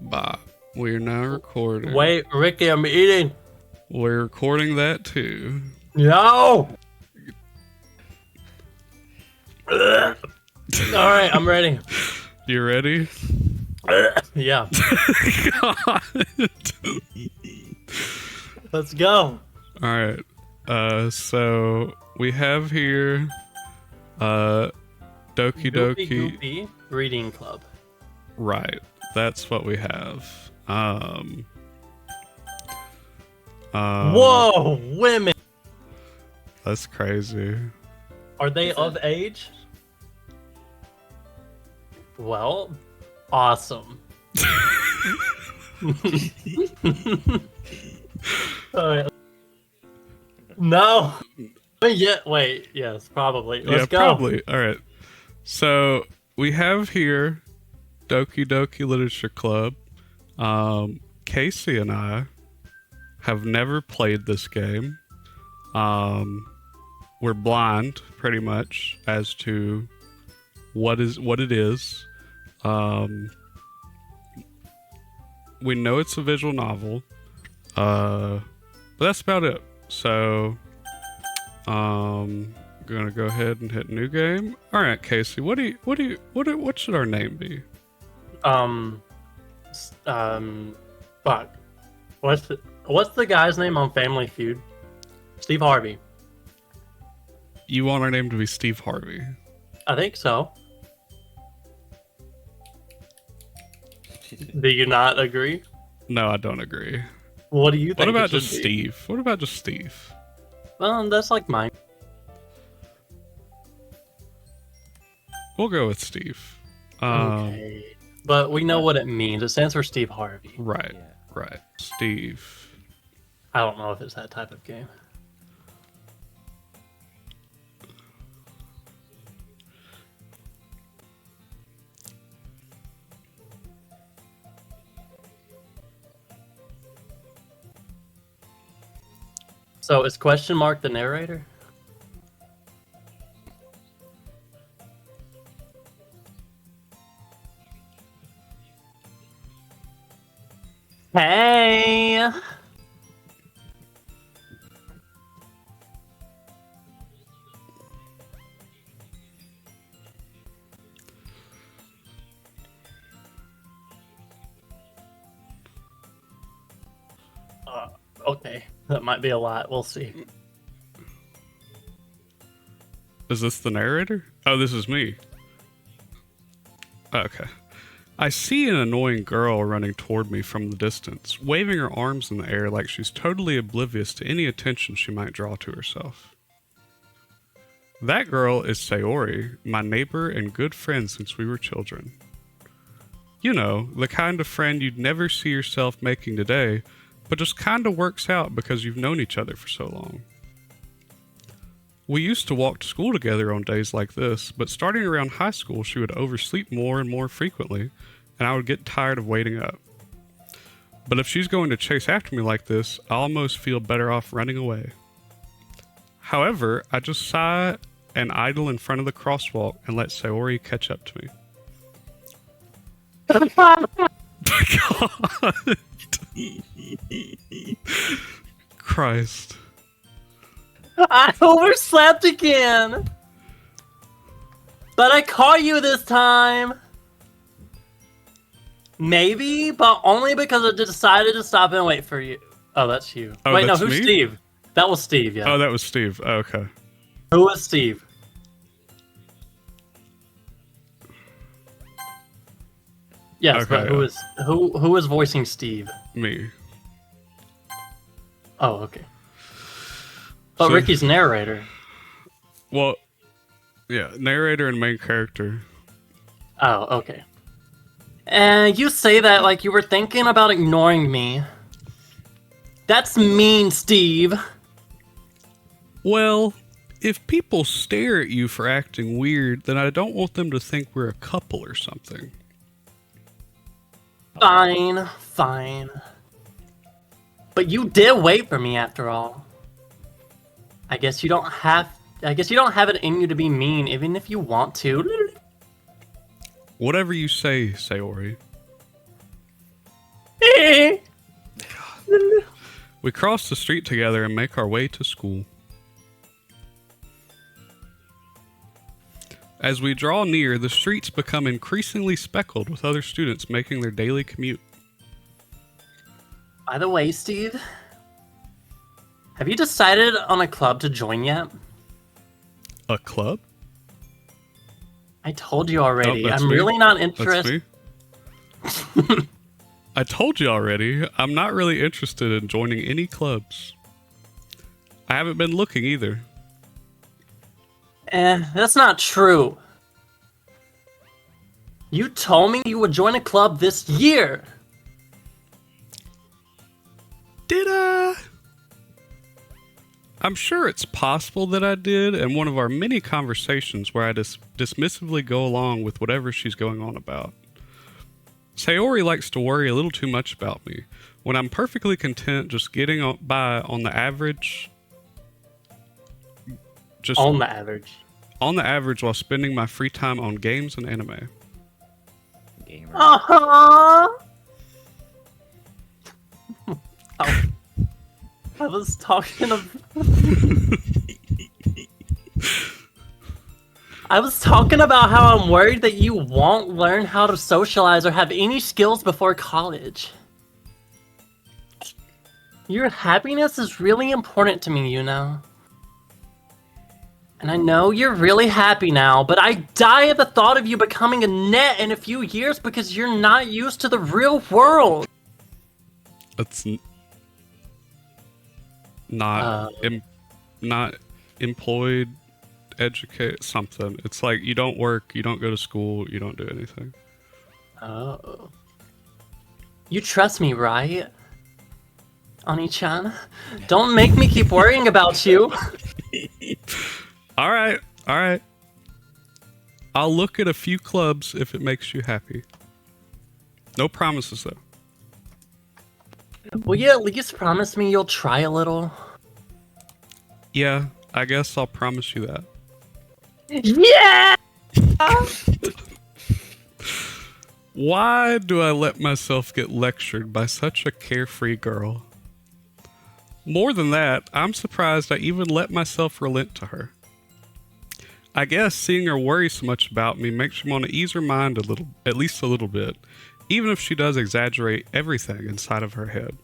Bye. We're now recording. Wait, Ricky, I'm eating. We're recording that too. No! Alright, I'm ready. You ready? Yeah. God. Let's go. Alright. So we have here Doki Goopy Reading Club. Right. That's what we have. Whoa, women! That's crazy. Are they of age? Well, awesome. Alright. No. Yeah, wait, yes, probably. Let's go. Probably. Alright. So we have here Doki Literature Club. Casey and I have never played this game. We're blind, pretty much, as to what it is. We know it's a visual novel, but that's about it. So, I'm gonna go ahead and hit new game. All right, Casey, what should our name be? Fuck. What's the guy's name on Family Feud? Steve Harvey. You want our name to be Steve Harvey? I think so. Do you not agree? No, I don't agree. What do you think? What about just Steve? What about just Steve? Well, that's like mine. We'll go with Steve. Okay. But we know what it means. It stands for Steve Harvey. Right, right. Steve. I don't know if it's that type of game. So is question mark the narrator? Hey! Okay, that might be a lot. We'll see. Is this the narrator? Oh, this is me. Okay. I see an annoying girl running toward me from the distance, waving her arms in the air like she's totally oblivious to any attention she might draw to herself. That girl is Sayori, my neighbor and good friend since we were children. You know, the kind of friend you'd never see yourself making today, but just kinda works out because you've known each other for so long. We used to walk to school together on days like this, but starting around high school, she would oversleep more and more frequently, and I would get tired of waiting up. But if she's going to chase after me like this, I almost feel better off running away. However, I just sigh and idle in front of the crosswalk and let Sayori catch up to me. God. Christ. I overslept again! But I caught you this time! Maybe, but only because I decided to stop and wait for you. Oh, that's you. Oh, wait, no, that's who's me? Steve? That was Steve, yeah. Oh, that was Steve. Oh, okay. Who was Steve? Yes, Okay, but who is voicing Steve? Me. Oh, okay. But So- Ricky's narrator. Well, yeah, narrator and main character. Oh, okay. And you say that like you were thinking about ignoring me. That's mean, Steve. Well, if people stare at you for acting weird, then I don't want them to think we're a couple or something. Fine, fine. But you did wait for me after all. I guess you don't have it in you to be mean, even if you want to. Whatever you say, Sayori. me! We cross the street together and make our way to school. As we draw near, the streets become increasingly speckled with other students making their daily commute. By the way, Steve, have you decided on a club to join yet? A club? I told you already. Oh, I'm me. really not That's interested. me. I told you already, I'm not really interested in joining any clubs. I haven't been looking either. That's not true. You told me you would join a club this year. Did I? I'm sure it's possible that I did in one of our many conversations where I dismissively go along with whatever she's going on about. Sayori likes to worry a little too much about me, when I'm perfectly content just getting by on the average. Just On the average. On the average while spending my free time on games and anime. Gamer. I was talking of... I was talking about how I'm worried that you won't learn how to socialize or have any skills before college. Your happiness is really important to me, you know. And I know you're really happy now, but I die at the thought of you becoming a net in a few years because you're not used to the real world. It's not not employed, educate something. It's like you don't work, you don't go to school, you don't do anything. Oh. You trust me, right? Oni-chan? Don't make me keep worrying about you. All right. I'll look at a few clubs if it makes you happy. No promises though. Will you at least promise me you'll try a little? Yeah, I guess I'll promise you that. Yeah! Why do I let myself get lectured by such a carefree girl? More than that, I'm surprised I even let myself relent to her. I guess seeing her worry so much about me makes me want to ease her mind a little, at least a little bit, even if she does exaggerate everything inside of her head.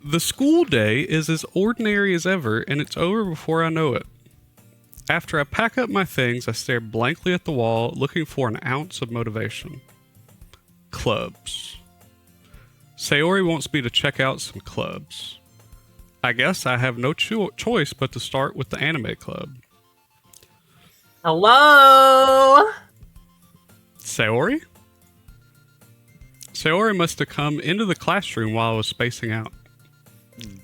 The school day is as ordinary as ever, and it's over before I know it. After I pack up my things, I stare blankly at the wall, looking for an ounce of motivation. Clubs. Sayori wants me to check out some clubs. I guess I have no choice but to start with the anime club. Hello? Sayori? Sayori must have come into the classroom while I was spacing out.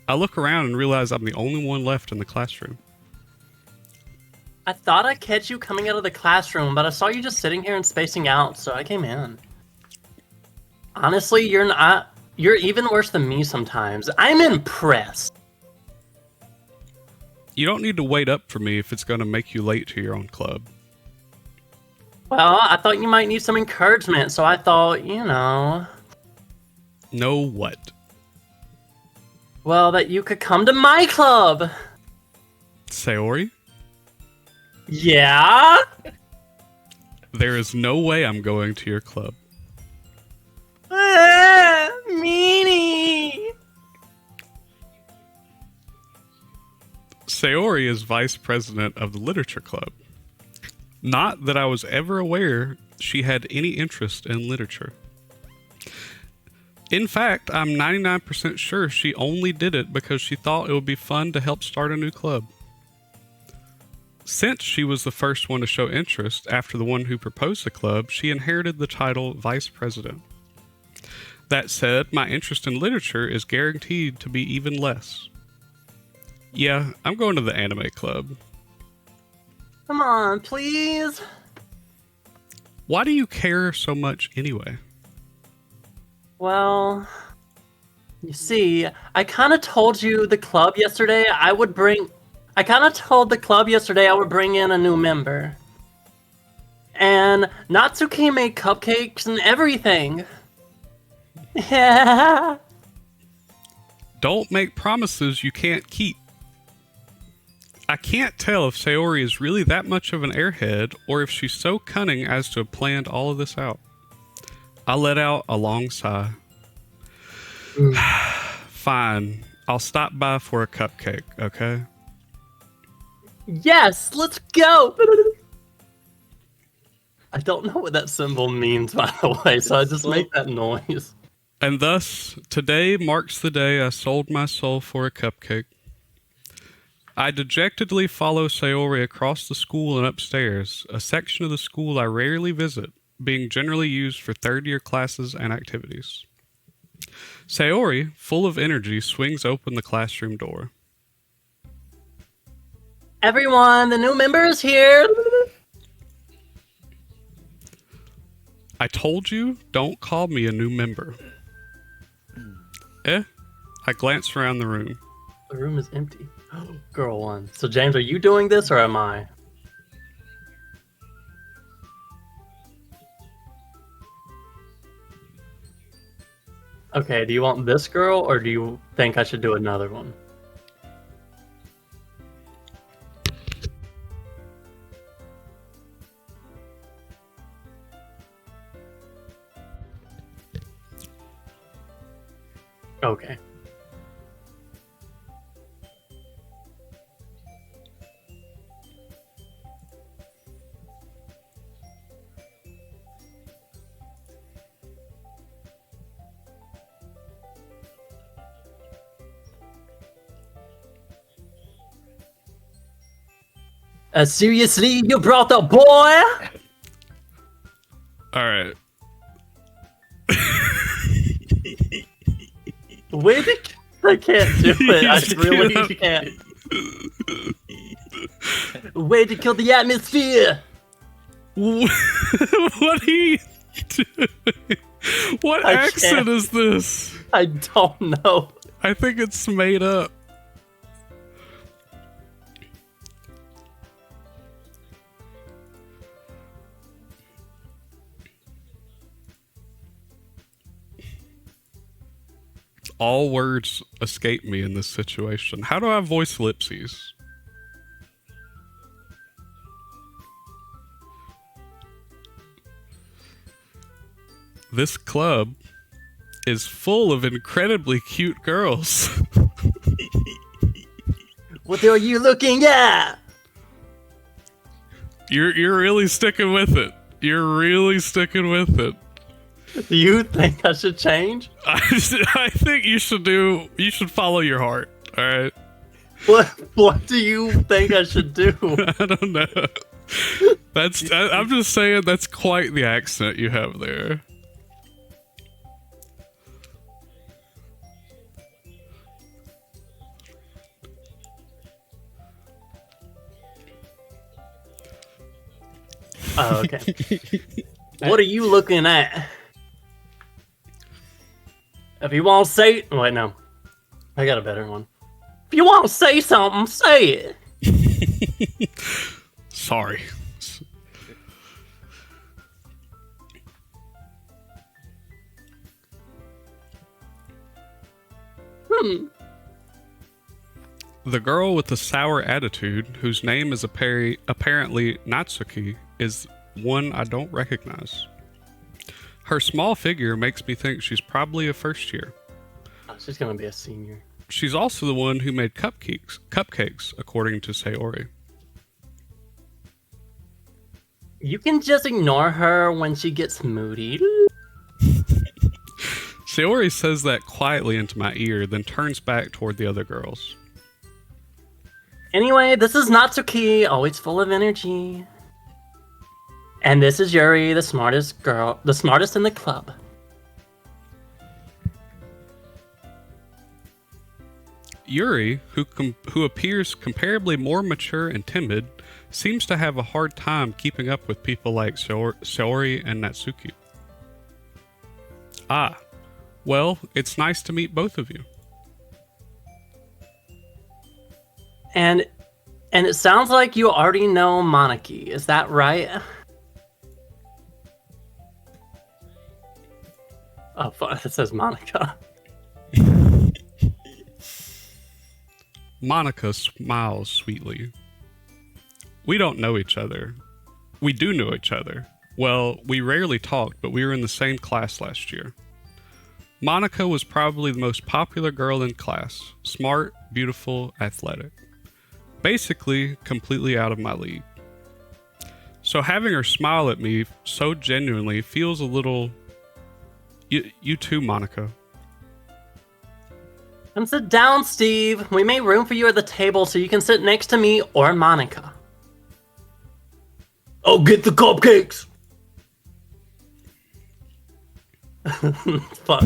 I look around and realize I'm the only one left in the classroom. I thought I'd catch you coming out of the classroom, but I saw you just sitting here and spacing out, so I came in. Honestly, you're even worse than me sometimes. I'm impressed. You don't need to wait up for me if it's going to make you late to your own club. Well, I thought you might need some encouragement, so I thought, you know... Know what? Well, that you could come to my club! Sayori? Yeah? There is no way I'm going to your club. Meanie! Sayori is vice president of the literature club. Not that I was ever aware she had any interest in literature. In fact, I'm 99% sure she only did it because she thought it would be fun to help start a new club. Since she was the first one to show interest after the one who proposed the club, she inherited the title vice president. That said, my interest in literature is guaranteed to be even less. Yeah, I'm going to the anime club. Come on, please? Why do you care so much anyway? Well, you see, I kind of told you the club yesterday I would bring in a new member. And Natsuki made cupcakes and everything. Yeah. Don't make promises you can't keep. I can't tell if Sayori is really that much of an airhead or if she's so cunning as to have planned all of this out. I let out a long sigh. Fine. I'll stop by for a cupcake, okay? Yes, let's go! I don't know what that symbol means, by the way, so I just make that noise. And thus, today marks the day I sold my soul for a cupcake. I dejectedly follow Sayori across the school and upstairs, a section of the school I rarely visit, being generally used for third-year classes and activities. Sayori, full of energy, swings open the classroom door. Everyone, the new member is here! I told you, don't call me a new member. I glance around the room. The room is empty. Girl one. So James, are you doing this or am I? Okay, do you want this girl or do you think I should do another one? Okay. Seriously, you brought the boy? Alright. Wait, I can't do it. I really can't. Way to kill the atmosphere! What are you doing? What accent is this? I don't know. I think it's made up. All words escape me in this situation. How do I voice ellipses? This club is full of incredibly cute girls. What are you looking at? You're really sticking with it. You're really sticking with it. Do you think I should change? I think you should follow your heart. All right. What do you think I should do? I don't know. I'm just saying that's quite the accent you have there. Oh, okay. What are you looking at? If you want to say... Wait, no. I got a better one. If you want to say something, say it. Sorry. The girl with the sour attitude, whose name is apparently Natsuki, is one I don't recognize. Her small figure makes me think she's probably a first year. Oh, she's gonna be a senior. She's also the one who made cupcakes, according to Sayori. You can just ignore her when she gets moody. Sayori says that quietly into my ear, then turns back toward the other girls. Anyway, this is Natsuki, always full of energy. And this is Yuri, the smartest in the club. Yuri, who appears comparably more mature and timid, seems to have a hard time keeping up with people like Sayori and Natsuki. Ah, well, it's nice to meet both of you. And it sounds like you already know Monarchy, is that right? Oh, fuck, it says Monica. Monica smiles sweetly. We don't know each other. We do know each other. Well, we rarely talked, but we were in the same class last year. Monica was probably the most popular girl in class. Smart, beautiful, athletic. Basically, completely out of my league. So having her smile at me so genuinely feels a little... You too, Monica. Come sit down, Steve. We made room for you at the table so you can sit next to me or Monica. Oh, get the cupcakes! Fuck.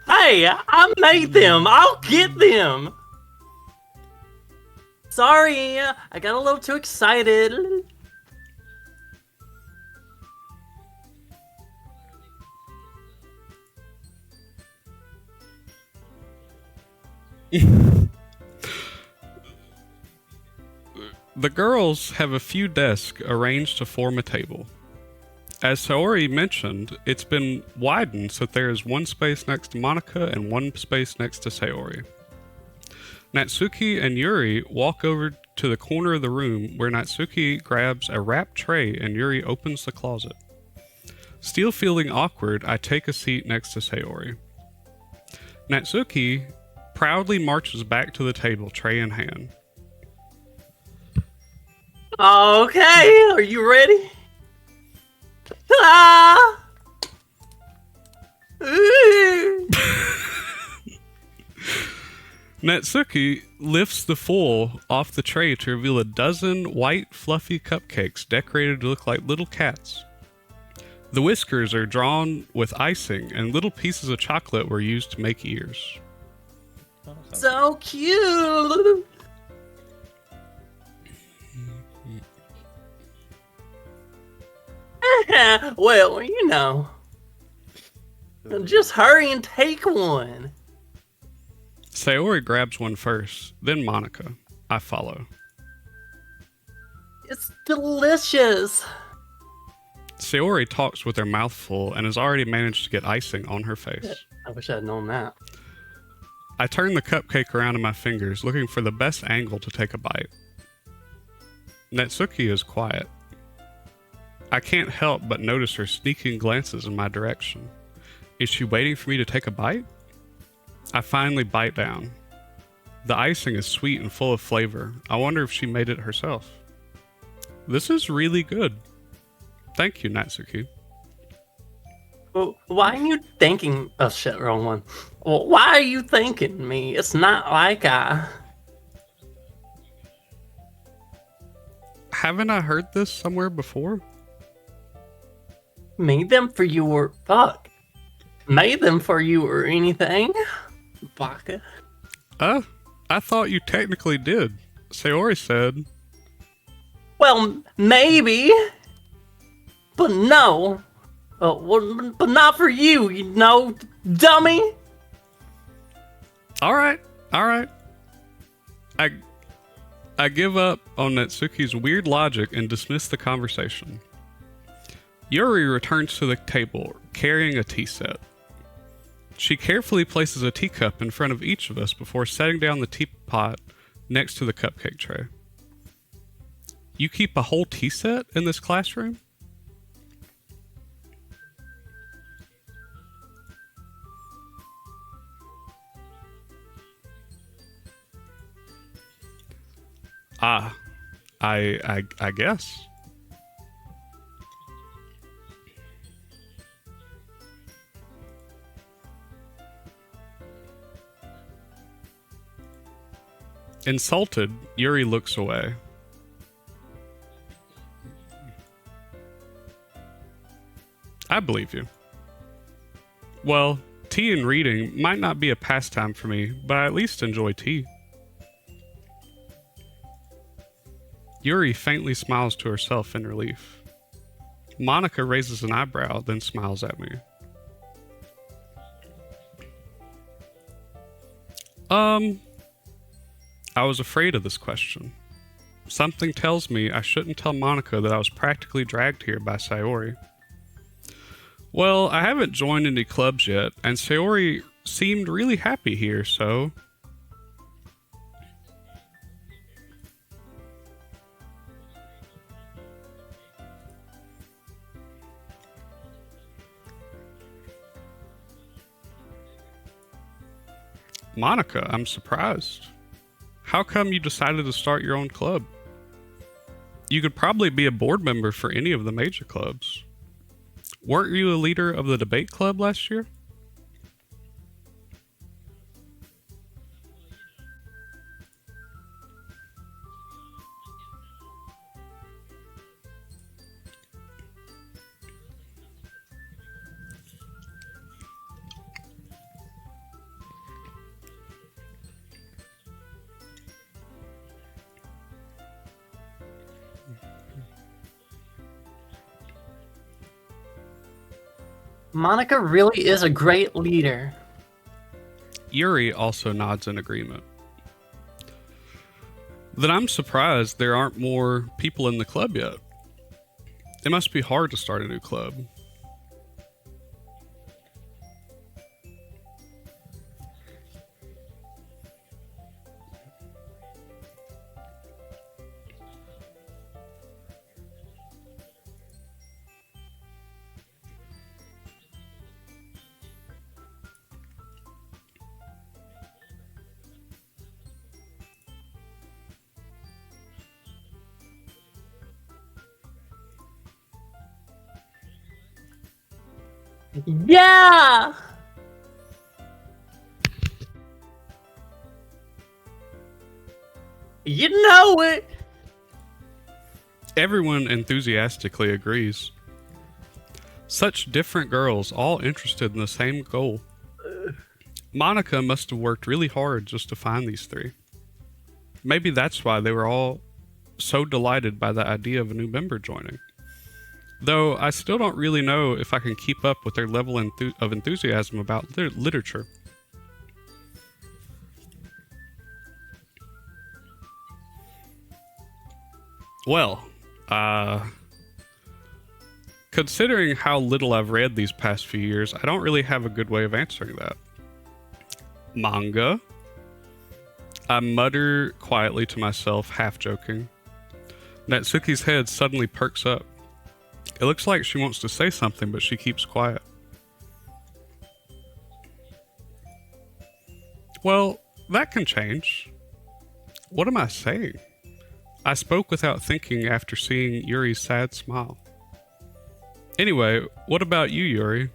Hey, I made them. I'll get them. Sorry, I got a little too excited. The girls have a few desks arranged to form a table. As Saori mentioned, it's been widened so there is one space next to Monica and one space next to Saori. Natsuki and Yuri walk over to the corner of the room where Natsuki grabs a wrapped tray and Yuri opens the closet. Still feeling awkward, I take a seat next to Saori. Natsuki proudly marches back to the table, tray in hand. Okay, are you ready? Ah! Natsuki lifts the foil off the tray to reveal a dozen white, fluffy cupcakes decorated to look like little cats. The whiskers are drawn with icing, and little pieces of chocolate were used to make ears. So cute! Well, you know. Just hurry and take one. Saori grabs one first, then Monica. I follow. It's delicious. Saori talks with her mouth full and has already managed to get icing on her face. I wish I had known that. I turn the cupcake around in my fingers, looking for the best angle to take a bite. Natsuki is quiet. I can't help but notice her sneaking glances in my direction. Is she waiting for me to take a bite? I finally bite down. The icing is sweet and full of flavor. I wonder if she made it herself. This is really good. Thank you, Natsuki. Well, why are you thanking... Oh shit, wrong one. Well, why are you thanking me? It's not like I... Haven't I heard this somewhere before? Made them for you or... Fuck. Made them for you or anything? Baka. I thought you technically did. Saori said. Well, maybe. But no. Well, but not for you, you know, dummy. Alright. I give up on Natsuki's weird logic and dismiss the conversation. Yuri returns to the table, carrying a tea set. She carefully places a teacup in front of each of us before setting down the teapot next to the cupcake tray. You keep a whole tea set in this classroom? I guess. Insulted, Yuri looks away. I believe you. Well, tea and reading might not be a pastime for me, but I at least enjoy tea. Yuri faintly smiles to herself in relief. Monica raises an eyebrow, then smiles at me. I was afraid of this question. Something tells me I shouldn't tell Monica that I was practically dragged here by Saori. Well, I haven't joined any clubs yet, and Sayori seemed really happy here, so... Monica, I'm surprised. How come you decided to start your own club? You could probably be a board member for any of the major clubs. Weren't you a leader of the debate club last year? Monica really is a great leader. Yuri also nods in agreement. Then I'm surprised there aren't more people in the club yet. It must be hard to start a new club. Yeah! You know it! Everyone enthusiastically agrees. Such different girls, all interested in the same goal. Monica must have worked really hard just to find these three. Maybe that's why they were all so delighted by the idea of a new member joining. Though I still don't really know if I can keep up with their level of enthusiasm about literature. Well, considering how little I've read these past few years, I don't really have a good way of answering that. Manga? I mutter quietly to myself, half joking. Natsuki's head suddenly perks up. It looks like she wants to say something, but she keeps quiet. Well, that can change. What am I saying? I spoke without thinking after seeing Yuri's sad smile. Anyway, what about you, Yuri?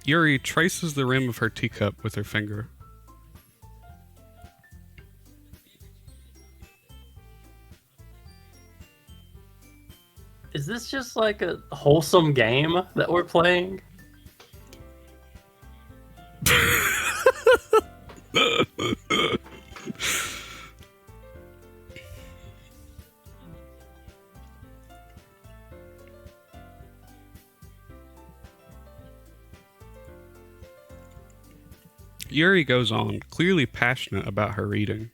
Yuri traces the rim of her teacup with her finger. Is this just like a wholesome game that we're playing? Yuri goes on, clearly passionate about her reading.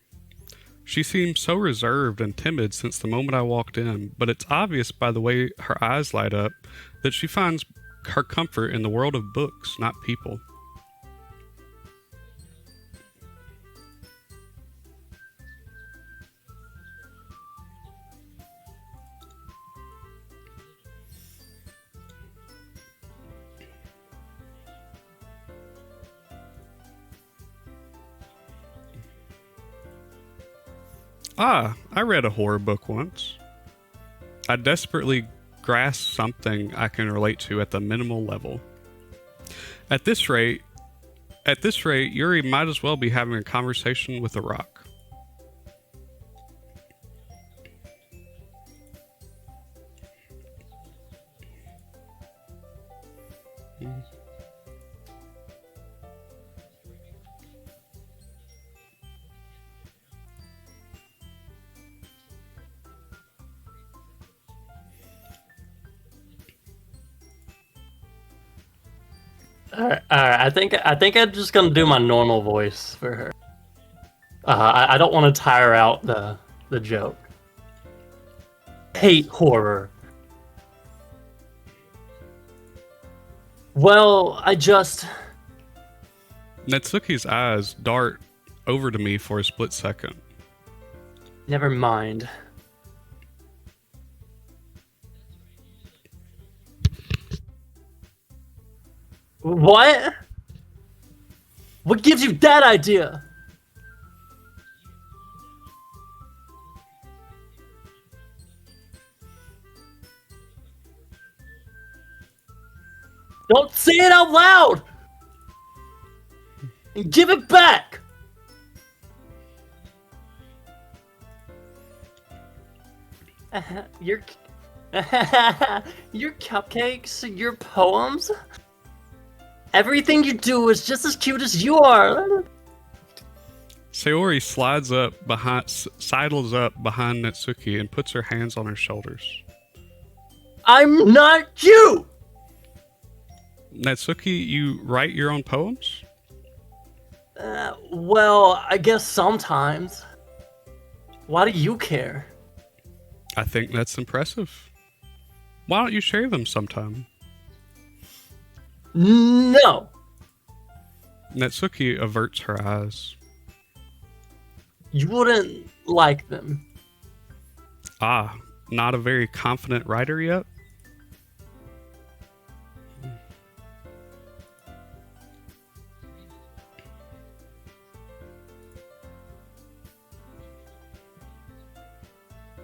She seems so reserved and timid since the moment I walked in, but it's obvious by the way her eyes light up that she finds her comfort in the world of books, not people. Ah, I read a horror book once. I desperately grasp something I can relate to at the minimal level. At this rate, Yuri might as well be having a conversation with a rock. All right. I think I'm just gonna do my normal voice for her. I don't want to tire out the joke. hate horror. Well, Natsuki's eyes dart over to me for a split second. never mind. What? What gives you that idea? Don't say it out loud! And give it back! Your your cupcakes, your poems, everything you do is just as cute as you are. Sayori sidles up behind Natsuki and puts her hands on her shoulders. I'm not you! Natsuki, you write your own poems? Well, I guess sometimes. Why do you care? I think that's impressive. Why don't you share them sometime? No! Natsuki averts her eyes. You wouldn't like them. Ah, not a very confident writer yet?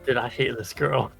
Did I hate this girl?